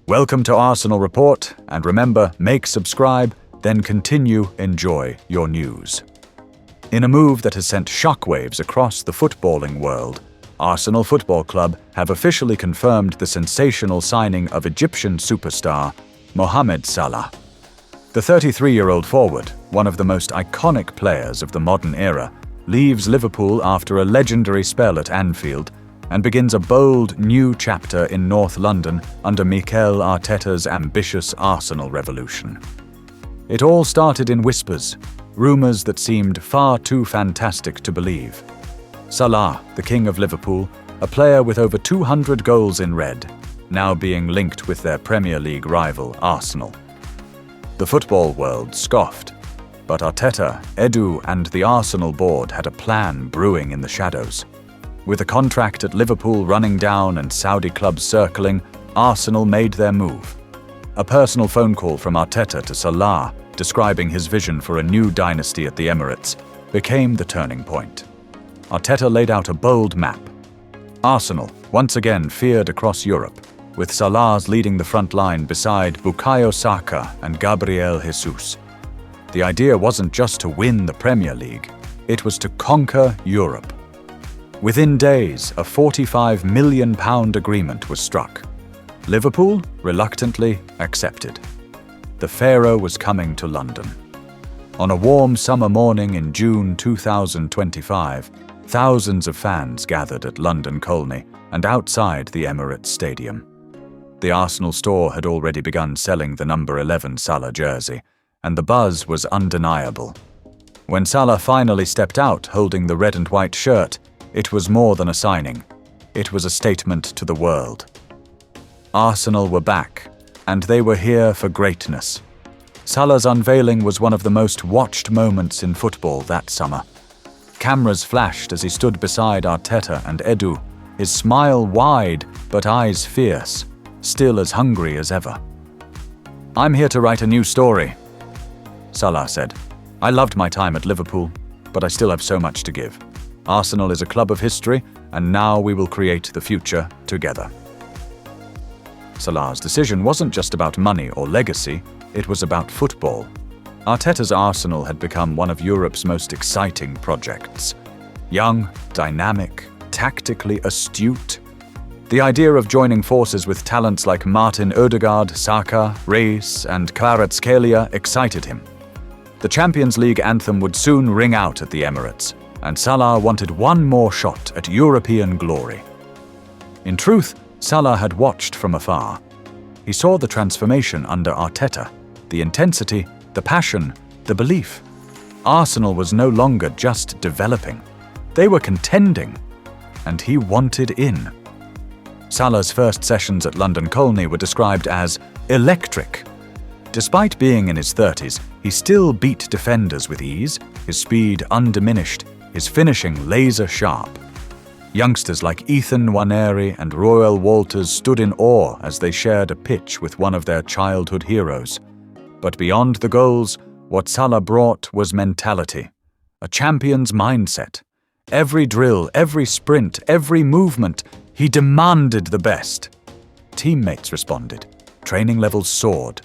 Welcome to Arsenal Report, and remember, subscribe, then enjoy your news. In a move that has sent shockwaves across the footballing world, Arsenal Football Club have officially confirmed the sensational signing of Egyptian superstar Mohamed Salah. The 33-year-old forward, one of the most iconic players of the modern era, leaves Liverpool after a legendary spell at Anfield and begins a bold new chapter in North London under Mikel Arteta's ambitious Arsenal revolution. It all started in whispers, rumours that seemed far too fantastic to believe. Salah, the king of Liverpool, a player with over 200 goals in red, now being linked with their Premier League rival Arsenal. The football world scoffed, but Arteta, Edu and the Arsenal board had a plan brewing in the shadows. With a contract at Liverpool running down and Saudi clubs circling, Arsenal made their move. A personal phone call from Arteta to Salah, describing his vision for a new dynasty at the Emirates, became the turning point. Arteta laid out a bold map. Arsenal, once again feared across Europe, with Salah's leading the front line beside Bukayo Saka and Gabriel Jesus. The idea wasn't just to win the Premier League, it was to conquer Europe. Within days, a £45 million agreement was struck. Liverpool reluctantly accepted. The Pharaoh was coming to London. On a warm summer morning in June 2025, thousands of fans gathered at London Colney and outside the Emirates Stadium. The Arsenal store had already begun selling the number 11 Salah jersey, and the buzz was undeniable. When Salah finally stepped out holding the red and white shirt, it was more than a signing. It was a statement to the world. Arsenal were back, and they were here for greatness. Salah's unveiling was one of the most watched moments in football that summer. Cameras flashed as he stood beside Arteta and Edu, his smile wide but eyes fierce, still as hungry as ever. "I'm here to write a new story," Salah said. "I loved my time at Liverpool, but I still have so much to give. Arsenal is a club of history, and now we will create the future together." Salah's decision wasn't just about money or legacy, it was about football. Arteta's Arsenal had become one of Europe's most exciting projects. Young, dynamic, tactically astute. The idea of joining forces with talents like Martin Odegaard, Saka, Reis, and Kvaratskhelia excited him. The Champions League anthem would soon ring out at the Emirates, and Salah wanted one more shot at European glory. In truth, Salah had watched from afar. He saw the transformation under Arteta, the intensity, the passion, the belief. Arsenal was no longer just developing. They were contending, and he wanted in. Salah's first sessions at London Colney were described as electric. Despite being in his 30s, he still beat defenders with ease, his speed undiminished, his finishing laser-sharp. Youngsters like Ethan Nwaneri and Royal Walters stood in awe as they shared a pitch with one of their childhood heroes. But beyond the goals, what Salah brought was mentality, a champion's mindset. Every drill, every sprint, every movement, he demanded the best. Teammates responded. Training levels soared.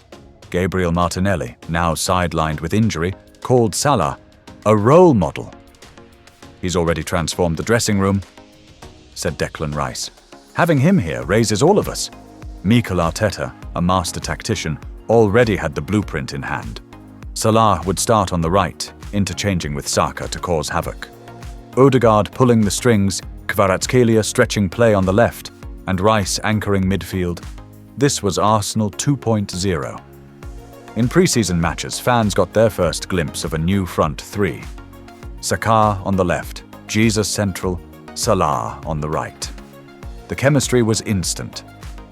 Gabriel Martinelli, now sidelined with injury, called Salah a role model. "He's already transformed the dressing room," said Declan Rice. "Having him here raises all of us." Mikel Arteta, a master tactician, already had the blueprint in hand. Salah would start on the right, interchanging with Saka to cause havoc. Odegaard pulling the strings, Kvaratskhelia stretching play on the left, and Rice anchoring midfield. This was Arsenal 2.0. In pre-season matches, fans got their first glimpse of a new front three. Saka on the left, Jesus central, Salah on the right. The chemistry was instant.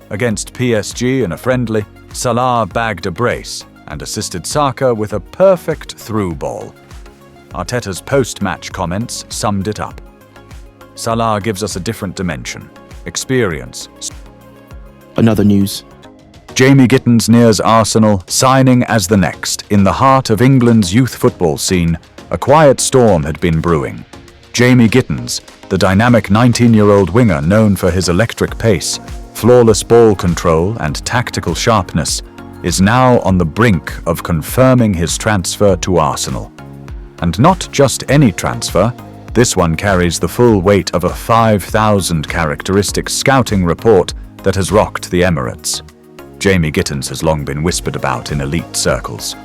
Against PSG in a friendly, Salah bagged a brace and assisted Saka with a perfect through ball. Arteta's post-match comments summed it up. "Salah gives us a different dimension. Experience." Another news. Jamie Gittens nears Arsenal, signing as the next. In the heart of England's youth football scene, a quiet storm had been brewing. Jamie Gittens, the dynamic 19-year-old winger known for his electric pace, flawless ball control and tactical sharpness, is now on the brink of confirming his transfer to Arsenal. And not just any transfer, this one carries the full weight of a 5,000 characteristic scouting report that has rocked the Emirates. Jamie Gittens has long been whispered about in elite circles.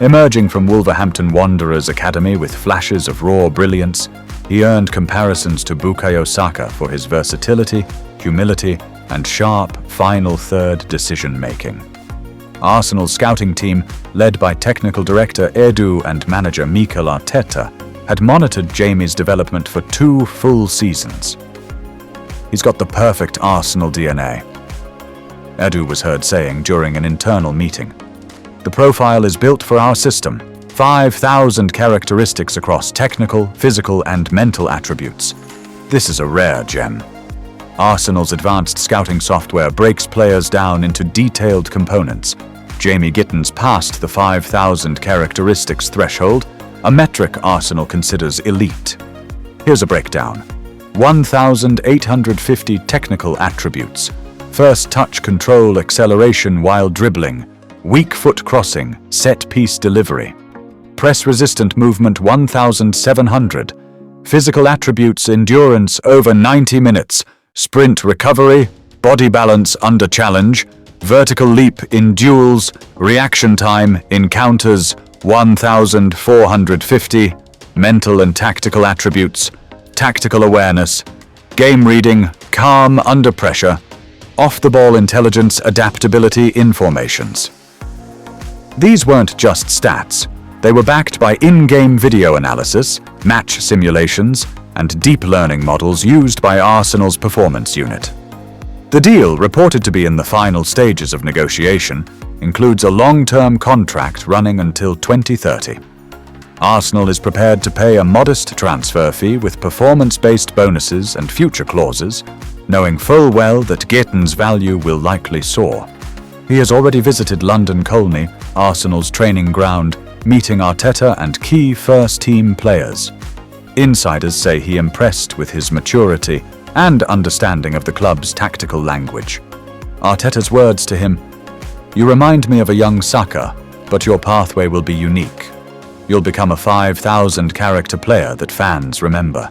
Emerging from Wolverhampton Wanderers Academy with flashes of raw brilliance, he earned comparisons to Bukayo Saka for his versatility, humility, and sharp final third decision-making. Arsenal's scouting team, led by technical director Edu and manager Mikel Arteta, had monitored Jamie's development for 2 full seasons. He's got the perfect Arsenal DNA, Edu was heard saying during an internal meeting. The profile is built for our system, 5,000 characteristics across technical, physical, and mental attributes. This is a rare gem. Arsenal's advanced scouting software breaks players down into detailed components. Jamie Gittens passed the 5,000 characteristics threshold, a metric Arsenal considers elite. Here's a breakdown. 1,850 technical attributes. First touch control acceleration while dribbling. Weak foot crossing, set-piece delivery. Press-resistant movement 1,700. Physical attributes endurance over 90 minutes. Sprint recovery, body balance under challenge, vertical leap in duels, reaction time in counters 1,450, mental and tactical attributes, tactical awareness, game reading, calm under pressure, off-the-ball intelligence, adaptability, informations. These weren't just stats. They were backed by in-game video analysis, match simulations, and deep learning models used by Arsenal's performance unit. The deal, reported to be in the final stages of negotiation, includes a long-term contract running until 2030. Arsenal is prepared to pay a modest transfer fee with performance-based bonuses and future clauses, knowing full well that Gittens' value will likely soar. He has already visited London Colney, Arsenal's training ground, meeting Arteta and key first-team players. Insiders say he impressed with his maturity and understanding of the club's tactical language. Arteta's words to him, "You remind me of a young Saka, but your pathway will be unique. You'll become a 5,000 character player that fans remember."